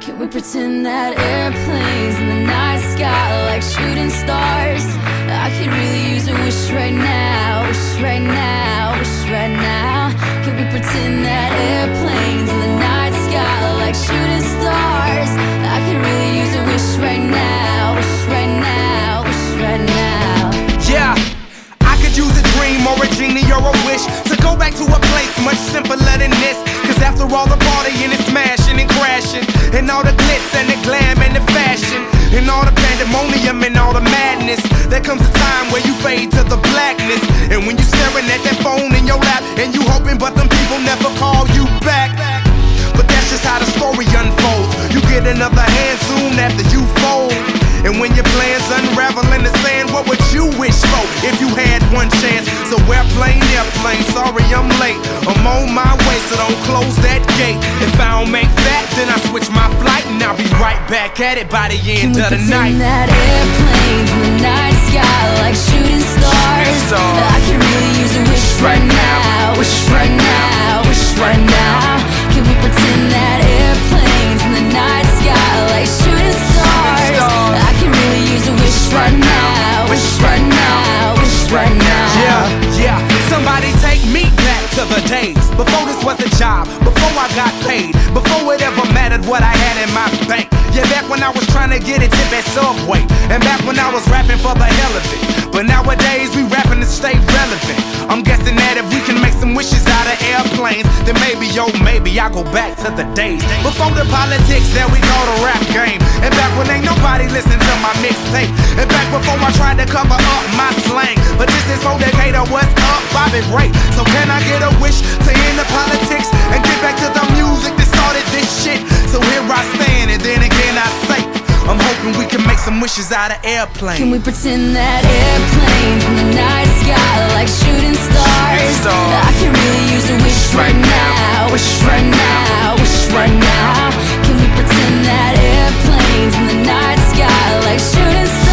Can we pretend that airplanes in the night sky are like shooting stars? I could really use a wish right now, wish right now, wish right now. Can we pretend that airplanes in the night sky are like shooting stars? I could really use a wish right now, wish right now, wish right now. Yeah, I could use a dream or a genie or a wish to go back to a place much simpler than this. Cause after all the partying and smashing and crashing, and all the glitz and the glam and the fashion, and all the pandemonium and all the madness, there comes a time where you fade to the blackness. And when you staring at that phone in your lap, and you hoping but them people never call you back. But that's just how the story unfolds. You get another hand soon after you fold. And when your plans unravel in the sand, what would you wish for if you had one chance? So airplane, sorry I'm late. I'm on my way, so don't close that gate. If I don't make that, then I switch my flight, and I'll be right back at it by the end of the night. Can we pretend that airplanes in the night sky are like shooting stars? I can really use a wish right now, wish right now, wish right now. Can we pretend that airplanes in the night sky are like shooting stars? I can really use a wish right now, wish right now, wish right now. Yeah, somebody take me back to the days before this was a job, before I got paid, before it ever mattered what I had in my bank. Yeah, back when I was trying to get a tip at Subway, and back when I was rapping for the hell of it. But nowadays we rapping to stay relevant. I'm guessing that if we can make some wishes out of airplanes, then maybe, oh maybe I'll go back to the days before the politics that we call the rap game. And back when ain't nobody listened to my mixtape. And back before I tried to cover up my slang. But this is for Decatur, what's up, Bobby Ray. So can I get a wish to end the politics and get back to the music that started this shit? So here I stand, and then again I say, I'm hoping we can make some wishes out of airplanes. Can we pretend that airplanes in the night sky are like shooting stars? I can really use a wish right now, wish right now, wish right now. Can we pretend that airplanes in the night sky are like shooting stars?